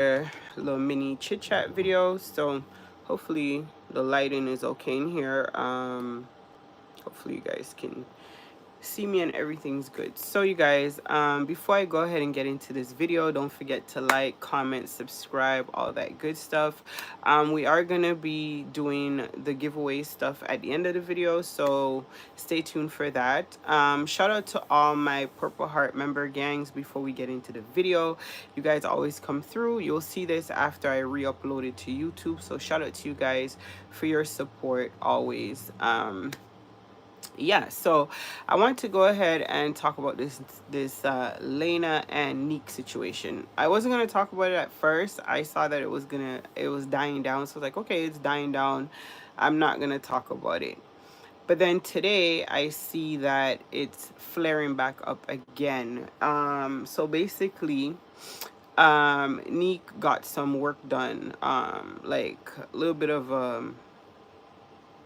a little mini chit chat video. So hopefully the lighting is okay in here. Hopefully you guys can see me and everything's good. So you guys, before I go ahead and get into this video, don't forget to like, comment, subscribe, all that good stuff. We are gonna be doing the giveaway stuff at the end of the video, so stay tuned for that. Shout out to all my Purple Heart member gangs. Before we get into the video, you guys always come through. You'll see this after I re-upload it to YouTube, so shout out to you guys for your support always. Yeah, so I want to go ahead and talk about this Laina and Nique situation. I wasn't gonna talk about it at first. I saw that it was dying down, so I was like, okay, it's dying down, I'm not gonna talk about it. But then today I see that it's flaring back up again. So basically, Nique got some work done, like a little bit of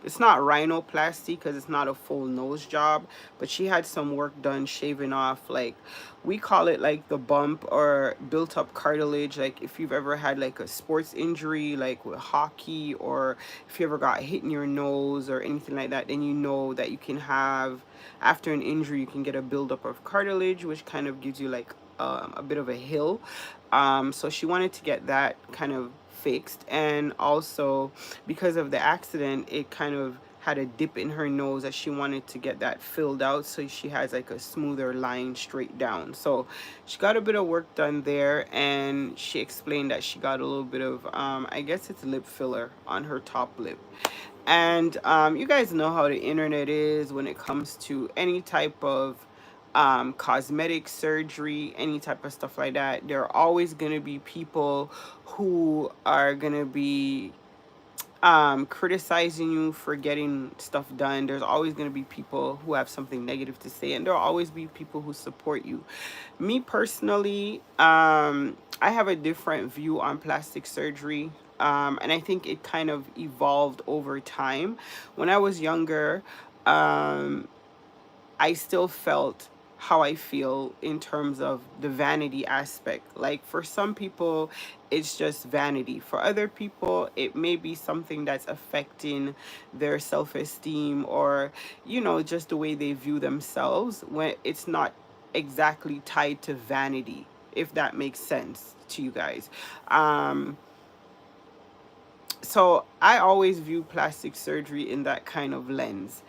it's not rhinoplasty because it's not a full nose job, but she had some work done shaving off, like, we call it like the bump or built up cartilage. Like if you've ever had like a sports injury, like with hockey, or if you ever got hit in your nose or anything like that, then you know that you can have, after an injury, you can get a buildup of cartilage, which kind of gives you like a bit of a hill. So she wanted to get that kind of fixed, and also because of the accident, it kind of had a dip in her nose that she wanted to get that filled out so she has like a smoother line straight down. So she got a bit of work done there, and she explained that she got a little bit of I guess it's lip filler on her top lip. And you guys know how the internet is when it comes to any type of cosmetic surgery, any type of stuff like that. There are always going to be people who are going to be criticizing you for getting stuff done. There's always going to be people who have something negative to say, and there'll always be people who support you. Me personally, I have a different view on plastic surgery. And I think it kind of evolved over time. When I was younger, I still felt how I feel in terms of the vanity aspect. Like for some people, it's just vanity. For other people, it may be something that's affecting their self-esteem, or, you know, just the way they view themselves, when it's not exactly tied to vanity, if that makes sense to you guys. Um, so I always view plastic surgery in that kind of lens.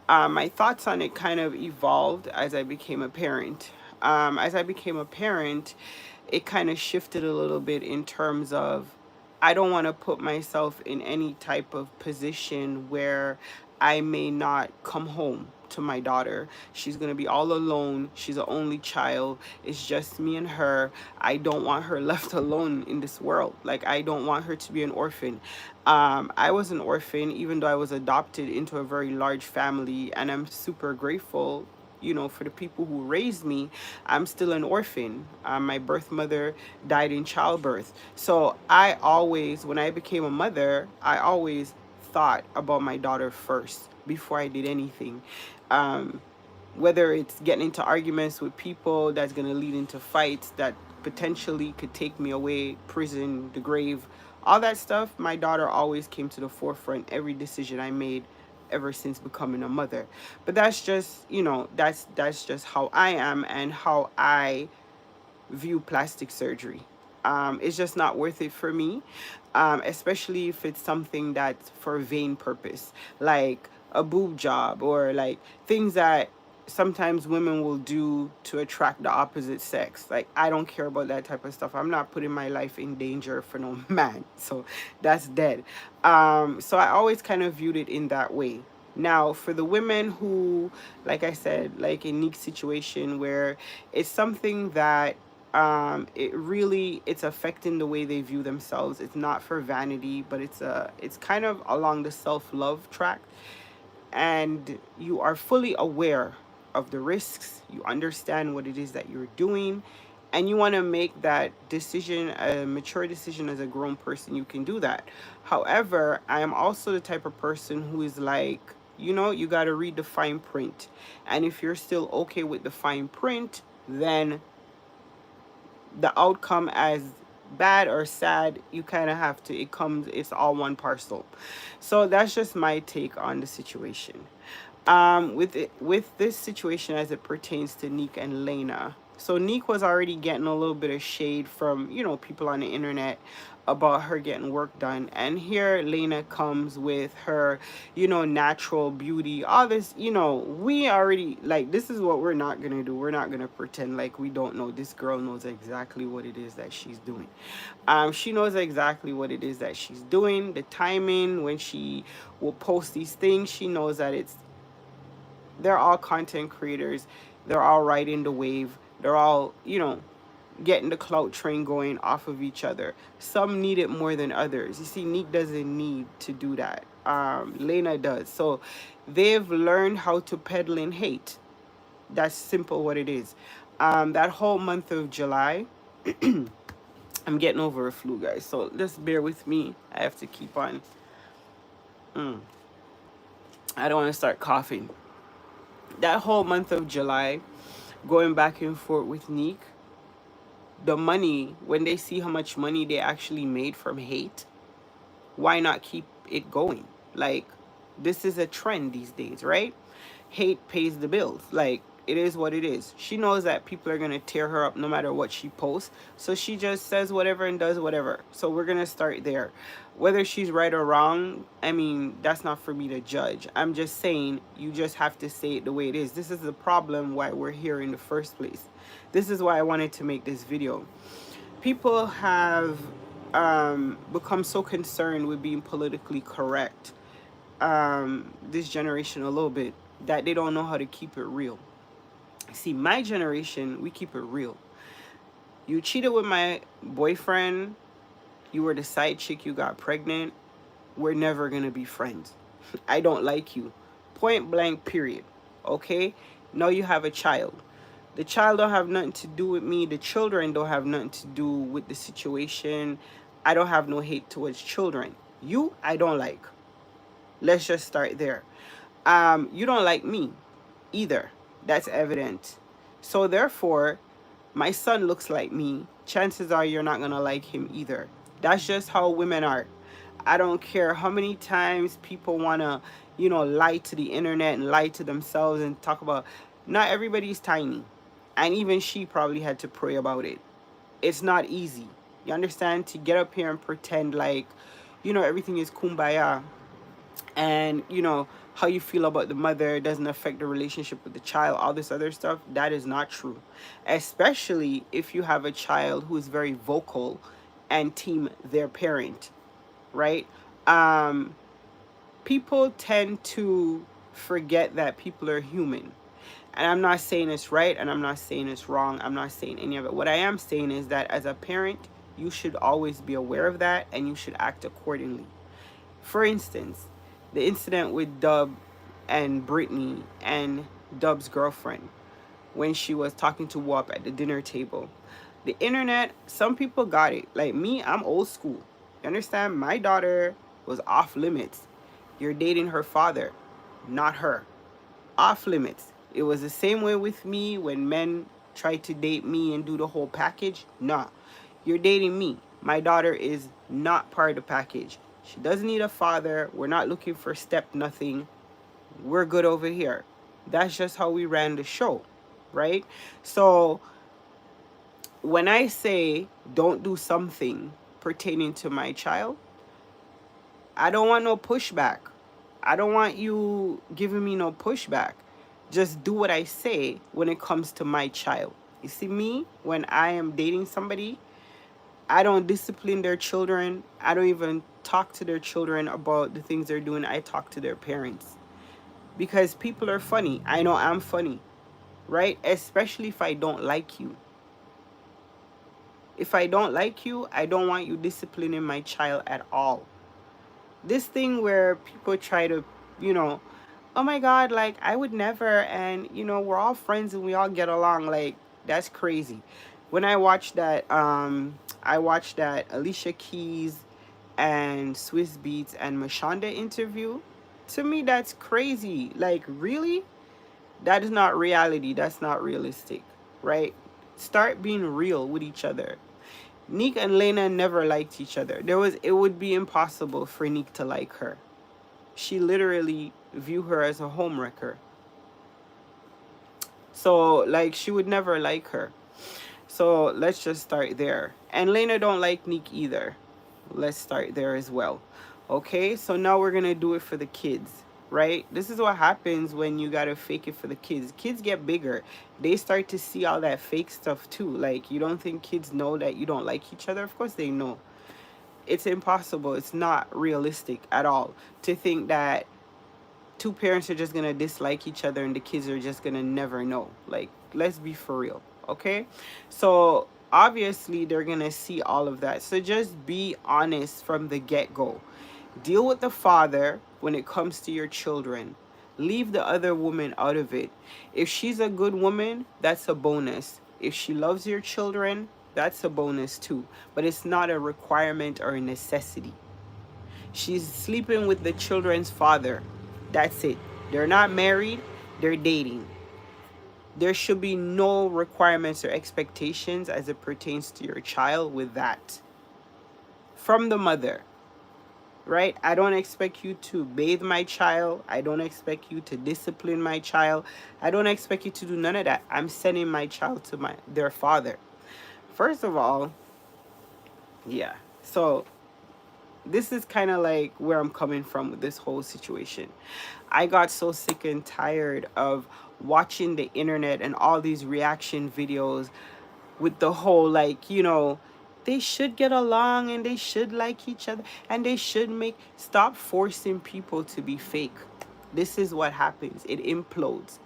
My thoughts on it kind of evolved as I became a parent. As I became a parent, it kind of shifted a little bit in terms of, I don't want to put myself in any type of position where I may not come home to my daughter. She's going to be all alone. She's an only child. It's just me and her. I don't want her left alone in this world. Like, I don't want her to be an orphan. I was an orphan, even though I was adopted into a very large family, and I'm super grateful, you know, for the people who raised me. I'm still an orphan. My birth mother died in childbirth. So I always, when I became a mother, I always thought about my daughter first before I did anything. Um, Whether it's getting into arguments with people that's going to lead into fights that potentially could take me away, prison, the grave, all that stuff, my daughter always came to the forefront every decision I made ever since becoming a mother. But that's just, you know, that's just how I am and how I view plastic surgery. It's just not worth it for me, especially if it's something that's for vain purpose, like a boob job, or like things that sometimes women will do to attract the opposite sex. Like, I don't care about that type of stuff. I'm not putting my life in danger for no man. So that's dead. So I always kind of viewed it in that way. Now, for the women who, like I said, like in Nique's situation, where it's something that it's affecting the way they view themselves. It's not for vanity, but it's kind of along the self-love track, and you are fully aware of the risks. You understand what it is that you're doing, and you want to make that decision, a mature decision. As a grown person, you can do that. However, I am also the type of person who is like, you know, you got to read the fine print, and if you're still okay with the fine print, then the outcome as bad or sad, you kind of have to, it's all one parcel. So that's just my take on the situation. With this situation as it pertains to Nique and Laina. So Nique was already getting a little bit of shade from, people on the internet about her getting work done. And here Laina comes with her, natural beauty. All this, we already, like, this is what we're not going to do. We're not going to pretend like we don't know. This girl knows exactly what it is that she's doing. She knows exactly what it is that she's doing. The timing when she will post these things, she knows that they're all content creators. They're all riding the wave. They're all, getting the clout train going off of each other. Some need it more than others. You see, Nique doesn't need to do that. Laina does. So they've learned how to peddle in hate. That's simple what it is. That whole month of July, I'm getting over a flu, guys. So just bear with me. I have to keep on. I don't want to start coughing. That whole month of July, going back and forth with Nique, the money, when they see how much money they actually made from hate, why not keep it going? Like, this is a trend these days, right? Hate pays the bills. Like, it is what it is. She knows that people are going to tear her up no matter what she posts. So she just says whatever and does whatever. So we're going to start there. Whether she's right or wrong, I mean, that's not for me to judge. I'm just saying, you just have to say it the way it is. This is the problem why we're here in the first place. This is why I wanted to make this video. People have become so concerned with being politically correct, this generation a little bit, that they don't know how to keep it real. See, my generation, we keep it real. You cheated with my boyfriend, you were the side chick, you got pregnant, we're never gonna be friends. I don't like you. Point blank, period. Okay? Now you have a child. The child don't have nothing to do with me. The children don't have nothing to do with the situation. I don't have no hate towards children. You, I don't like. Let's just start there. You don't like me either. That's evident. So therefore, my son looks like me. Chances are you're not going to like him either. That's just how women are. I don't care how many times people want to, lie to the internet and lie to themselves and talk about, not everybody's tiny. And even she probably had to pray about it. It's not easy. You understand? To get up here and pretend like, everything is kumbaya. And, how you feel about the mother doesn't affect the relationship with the child, all this other stuff, that is not true. Especially if you have a child who is very vocal and team their parent, right? People tend to forget that people are human. And I'm not saying it's right and I'm not saying it's wrong. I'm not saying any of it. What I am saying is that as a parent, you should always be aware of that and you should act accordingly. For instance, the incident with Dub and Brittany and Dub's girlfriend when she was talking to Wop at the dinner table. The internet, some people got it. Like me, I'm old school. You understand? My daughter was off limits. You're dating her father, not her. Off limits. It was the same way with me when men tried to date me and do the whole package. Nah, you're dating me. My daughter is not part of the package. She doesn't need a father. We're not looking for step nothing. We're good over here. That's just how we ran the show, right? So when I say don't do something pertaining to my child, I don't want no pushback. I don't want you giving me no pushback. Just do what I say when it comes to my child. You see, me, when I am dating somebody, I don't discipline their children. I don't even talk to their children about the things they're doing. I talk to their parents. Because people are funny. I know I'm funny, right? Especially if I don't like you. If I don't like you, I don't want you disciplining my child at all. This thing where people try to, oh my God, like, I would never, and, we're all friends and we all get along, like, that's crazy. When I watched that Alicia Keys and Swiss Beats and Mashonda interview, to me, that's crazy. Like, really? That is not reality. That's not realistic, right? Start being real with each other. Nique and Laina never liked each other. It would be impossible for Nique to like her. She literally viewed her as a homewrecker. So like she would never like her. So let's just start there. And Laina don't like Nique either. Let's start there as well. Okay, so now we're gonna do it for the kids, right? This is what happens when you gotta fake it for the kids. Kids get bigger. They start to see all that fake stuff too. Like, you don't think kids know that you don't like each other? Of course they know. It's impossible. It's not realistic at all to think that two parents are just gonna dislike each other and the kids are just gonna never know. Like, let's be for real, okay? So obviously they're gonna see all of that. So just be honest from the get-go. Deal with the father when it comes to your children. Leave the other woman out of it. If she's a good woman, that's a bonus. If she loves your children, that's a bonus too. But it's not a requirement or a necessity. She's sleeping with the children's father. That's it. They're not married, they're dating. There should be no requirements or expectations as it pertains to your child with that. From the mother, right? I don't expect you to bathe my child. I don't expect you to discipline my child. I don't expect you to do none of that. I'm sending my child to their father. First of all, yeah. So this is kind of like where I'm coming from with this whole situation. I got so sick and tired of watching the internet and all these reaction videos with the whole, like, you know, they should get along and they should like each other and they should stop forcing people to be fake. This is what happens. It implodes.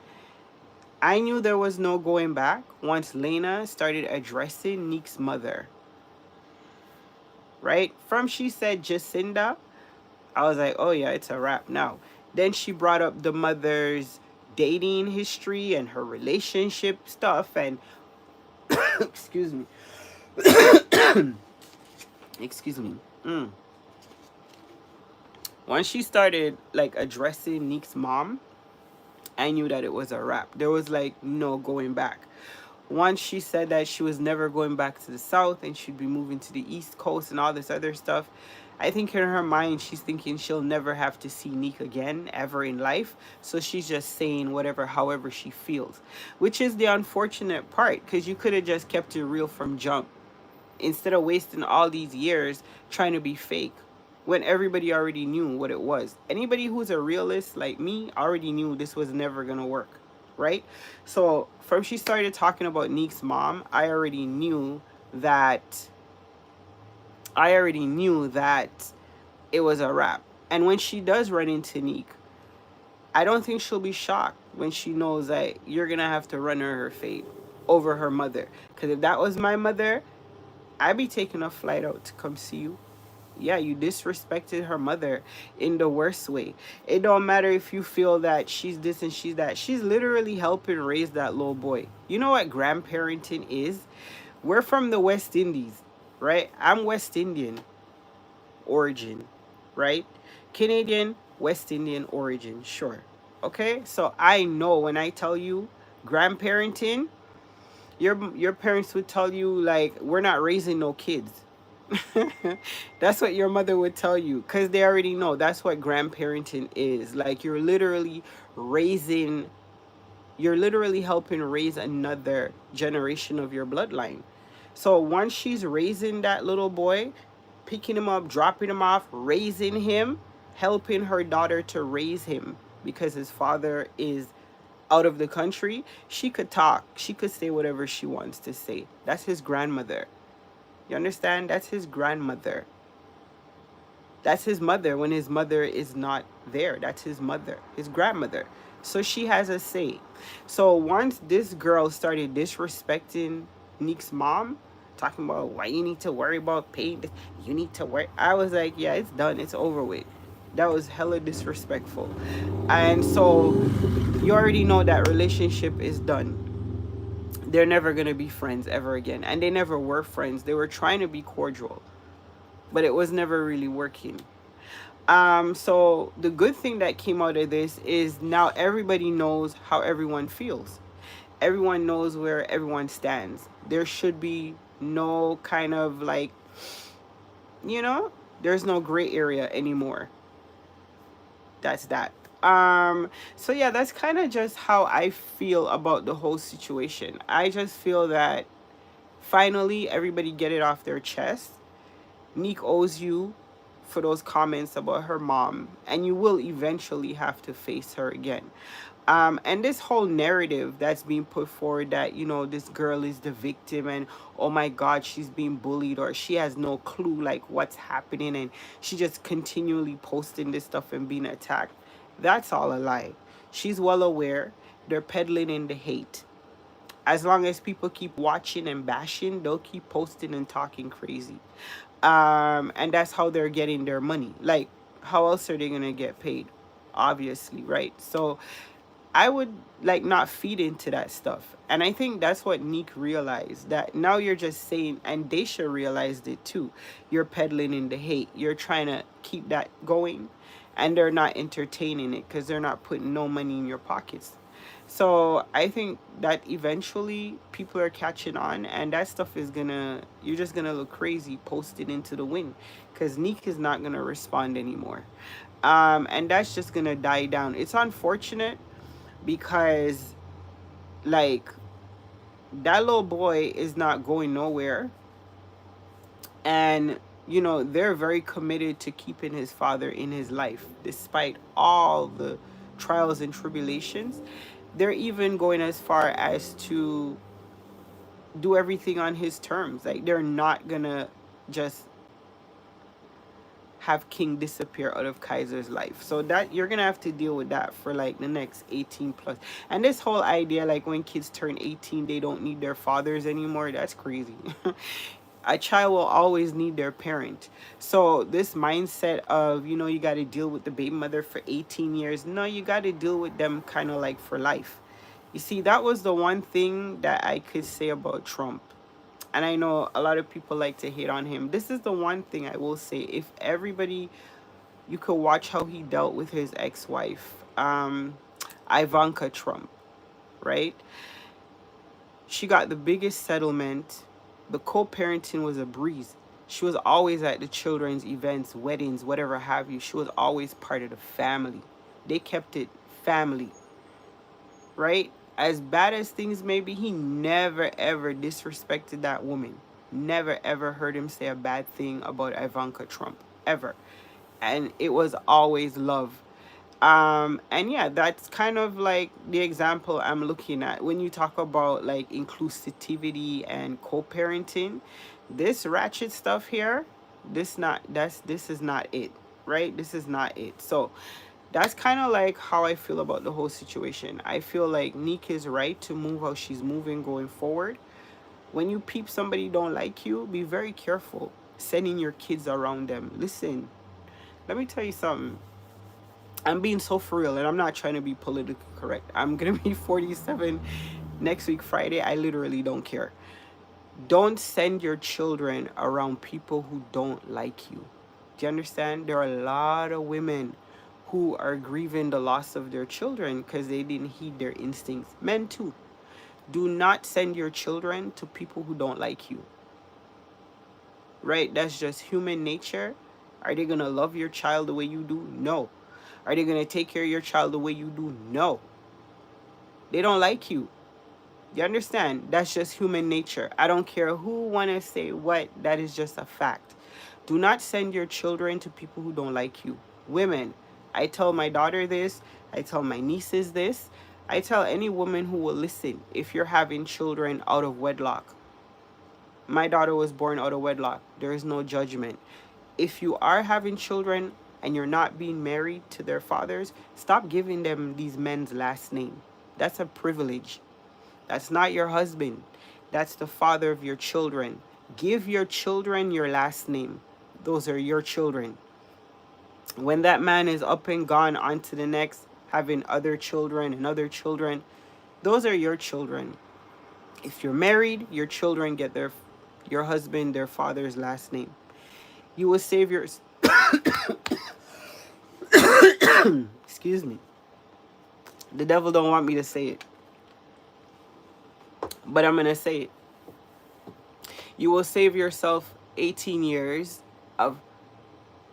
I knew there was no going back once Laina started addressing Nique's mother. Right? From she said Jacinda, I was like, oh yeah, it's a wrap now. Then she brought up the mother's dating history and her relationship stuff and excuse me. Excuse me. Once she started like addressing Nique's mom, I knew that it was a wrap. There was like no going back. Once she said that she was never going back to the South and she'd be moving to the East Coast and all this other stuff, I think in her mind she's thinking she'll never have to see Nique again ever in life. So she's just saying whatever, however she feels, which is the unfortunate part, because you could have just kept it real from jump instead of wasting all these years trying to be fake when everybody already knew what it was. Anybody who's a realist like me already knew this was never gonna work, right? So from she started talking about Nique's mom, I already knew that it was a wrap. And when she does run into Nique, I don't think she'll be shocked when she knows that you're gonna have to run her fate over her mother. Because if that was my mother, I'd be taking a flight out to come see you. Yeah, you disrespected her mother in the worst way. It don't matter if you feel that she's this and she's that. She's literally helping raise that little boy. You know what grandparenting is? We're from the West Indies, right? I'm West Indian origin, right? Canadian, West Indian origin, sure. Okay? So I know when I tell you grandparenting, your parents would tell you, like, we're not raising no kids. That's what your mother would tell you, because they already know that's what grandparenting is. Like, you're literally helping raise another generation of your bloodline. So once she's raising that little boy, picking him up, dropping him off, raising him, helping her daughter to raise him because his father is out of the country, she could talk. She could say whatever she wants to say. That's his grandmother. You understand? That's his grandmother. That's his mother when his mother is not there. That's his mother, his grandmother. So she has a say. So once this girl started disrespecting Nique's mom, talking about why you need to worry about paying this, you need to worry, I was like, yeah, it's done. It's over with. That was hella disrespectful. And so you already know that relationship is done. They're never going to be friends ever again. And they never were friends. They were trying to be cordial, but it was never really working. So the good thing that came out of this is now everybody knows how everyone feels. Everyone knows where everyone stands. There should be No kind of like, you know, there's no gray area anymore. That's that. So yeah, that's kind of just how I feel about the whole situation. I just feel that finally everybody get it off their chest. Nique owes you for those comments about her mom, and you will eventually have to face her again. And this whole narrative that's being put forward that, you know, this girl is the victim and oh my God, she's being bullied or she has no clue like what's happening and she just continually posting this stuff and being attacked. That's all a lie. She's well aware. They're peddling in the hate. As long as people keep watching and bashing, they'll keep posting and talking crazy. And that's how they're getting their money. Like, how else are they gonna get paid? Obviously, right? So I would like not feed into that stuff. And I think that's what Nique realized, that now you're just saying, and Daisha realized it too. You're peddling in the hate. You're trying to keep that going, and they're not entertaining it because they're not putting no money in your pockets. So I think that eventually people are catching on, and that stuff is gonna, you're just gonna look crazy posted into the wind because Nique is not gonna respond anymore. And that's just gonna die down. It's unfortunate because like that little boy is not going nowhere, and you know they're very committed to keeping his father in his life despite all the trials and tribulations. They're even going as far as to do everything on his terms. Like they're not gonna just have King disappear out of Kaiser's life. So that you're gonna have to deal with that for like the next 18 plus. And this whole idea like when kids turn 18 they don't need their fathers anymore, that's crazy. A child will always need their parent. So this mindset of, you know, you got to deal with the baby mother for 18 years, no, you got to deal with them kind of like for life. You see, that was the one thing that I could say about Trump. And I know a lot of people like to hate on him. This is the one thing I will say. If everybody, you could watch how he dealt with his ex-wife, Ivanka Trump, right? She got the biggest settlement. The co-parenting was a breeze. She was always at the children's events, weddings, whatever have you. She was always part of the family. They kept it family, right? As bad as things may be, he never ever disrespected that woman. Never ever heard him say a bad thing about Ivanka Trump, ever. And it was always love. And yeah, that's kind of like the example I'm looking at when you talk about like inclusivity and co-parenting. This ratchet stuff here, this is not it, right? This is not it. So that's kind of like how I feel about the whole situation. I feel like Nique is right to move how she's moving going forward. When you peep somebody don't like you, be very careful sending your kids around them. Listen, let me tell you something. I'm being so for real, and I'm not trying to be politically correct. I'm gonna be 47 next week Friday. I literally don't care. Don't send your children around people who don't like you. Do you understand? There are a lot of women who are grieving the loss of their children because they didn't heed their instincts. Men too. Do not send your children to people who don't like you. Right? That's just human nature. Are they gonna love your child the way you do? No. Are they going to take care of your child the way you do? No. They don't like you. You understand? That's just human nature. I don't care who want to say what. That is just a fact. Do not send your children to people who don't like you. Women, I tell my daughter this. I tell my nieces this. I tell any woman who will listen, if you're having children out of wedlock. My daughter was born out of wedlock. There is no judgment. If you are having children and you're not being married to their fathers, stop giving them these men's last name. That's a privilege. That's not your husband. That's the father of your children. Give your children your last name. Those are your children. When that man is up and gone on to the next, having other children and other children, those are your children. If you're married, your children get your husband, their father's last name. You will save your... Excuse me. The devil don't want me to say it, but I'm going to say it. You will save yourself 18 years of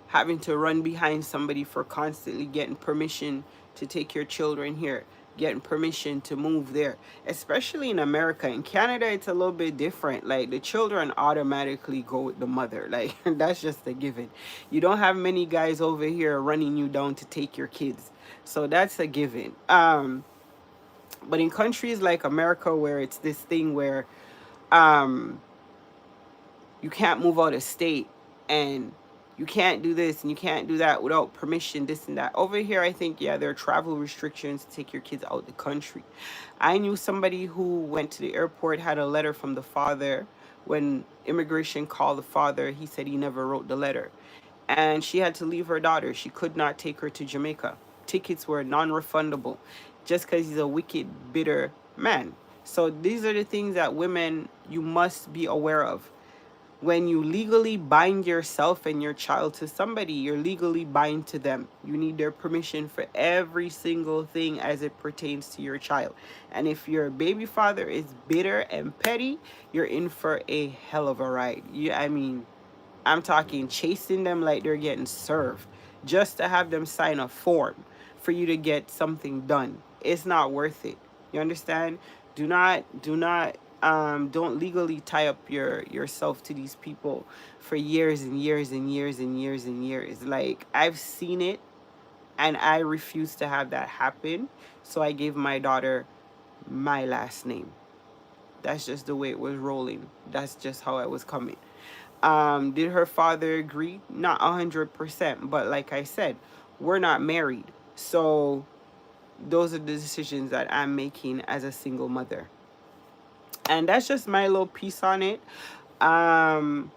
having to run behind somebody for constantly getting permission to take your children here, getting permission to move there. Especially in America. In Canada, it's a little bit different. Like, the children automatically go with the mother. Like, that's just a given. You don't have many guys over here running you down to take your kids. So that's a given. But in countries like America, where it's this thing where um, you can't move out of state, and you can't do this and you can't do that without permission, this and that. Over here, I think, yeah, there are travel restrictions to take your kids out the country. I knew somebody who went to the airport, had a letter from the father. When immigration called the father, he said he never wrote the letter. And she had to leave her daughter. She could not take her to Jamaica. Tickets were non-refundable just because he's a wicked, bitter man. So these are the things that women, you must be aware of. When you legally bind yourself and your child to somebody, you're legally bind to them. You need their permission for every single thing as it pertains to your child. And if your baby father is bitter and petty, you're in for a hell of a ride. I mean, I'm talking chasing them like they're getting served just to have them sign a form for you to get something done. It's not worth it. You understand? Don't legally tie up yourself to these people for years and years and years and years and years. Like, I've seen it, and I refuse to have that happen. So I gave my daughter my last name. That's just the way it was rolling. That's just how I was coming. Did her father agree? Not 100%, but like I said, we're not married. So those are the decisions that I'm making as a single mother. And that's just my little piece on it. Um,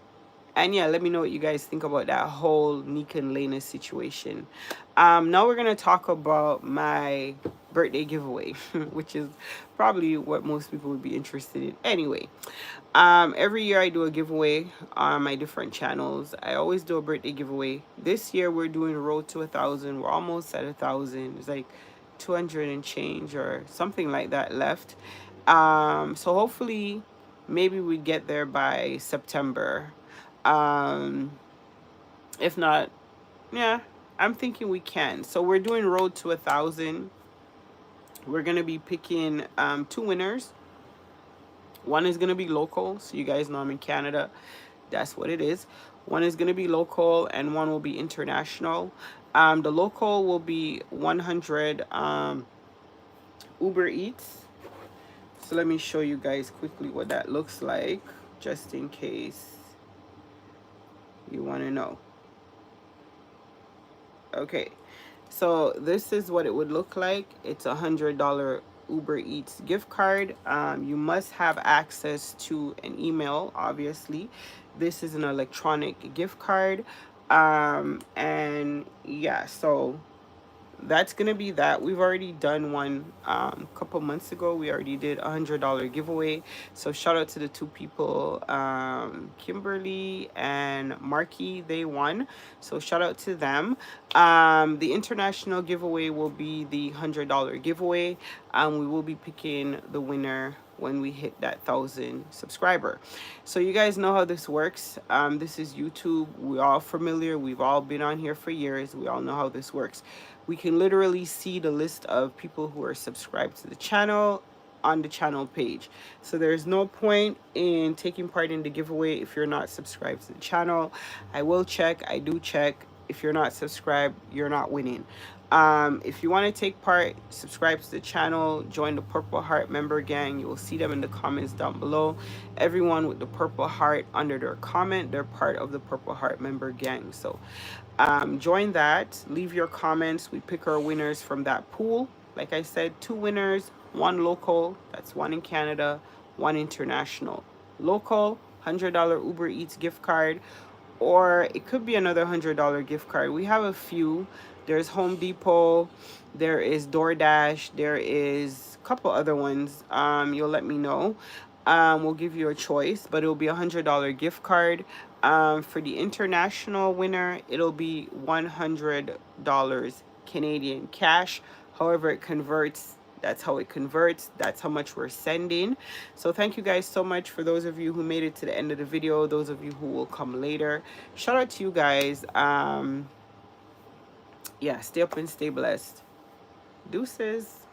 and yeah, let me know what you guys think about that whole Nique and Laina situation. Now we're going to talk about my birthday giveaway, which is probably what most people would be interested in. Anyway, every year I do a giveaway on my different channels. I always do a birthday giveaway. This year we're doing Road to 1,000. We're almost at 1,000. It's like 200 and change or something like that left. So hopefully maybe we get there by September. If not, yeah, I'm thinking we can. So we're doing Road to 1,000. We're gonna be picking 2 winners. One is gonna be local, so you guys know I'm in Canada. That's what it is. One is gonna be local, and one will be international. The local will be 100 Uber Eats. So let me show you guys quickly what that looks like, just in case you want to know. Okay, so this is what it would look like. It's $100 Uber Eats gift card. You must have access to an email, obviously. This is an electronic gift card. And yeah, so that's gonna be that. We've already done one a couple months ago. We already did $100 giveaway. So shout out to the 2 people, Kimberly and Marky. They won, so shout out to them. The international giveaway will be the $100 giveaway. We will be picking the winner when we hit that 1,000 subscriber. So you guys know how this works. This is YouTube. We're all familiar. We've all been on here for years. We all know how this works. We can literally see the list of people who are subscribed to the channel on the channel page. So there's no point in taking part in the giveaway if you're not subscribed to the channel. I will check. I do check. If you're not subscribed, you're not winning. If you want to take part, subscribe to the channel, join the Purple Heart member gang. You will see them in the comments down below. Everyone with the Purple Heart under their comment, they're part of the Purple Heart member gang. So join that, leave your comments. We pick our winners from that pool. Like I said, 2 winners, 1 local, that's 1 in Canada, 1 international. Local, $100 Uber Eats gift card, or it could be another $100 gift card. We have a few. There's Home Depot, there is DoorDash, there is a couple other ones. You'll let me know. We'll give you a choice, but it'll be $100 gift card. For the international winner, it'll be $100 Canadian cash. However, it converts That's how it converts. That's how much we're sending. So thank you guys so much for those of you who made it to the end of the video, those of you who will come later. Shout out to you guys. Yeah, stay up and stay blessed. Deuces.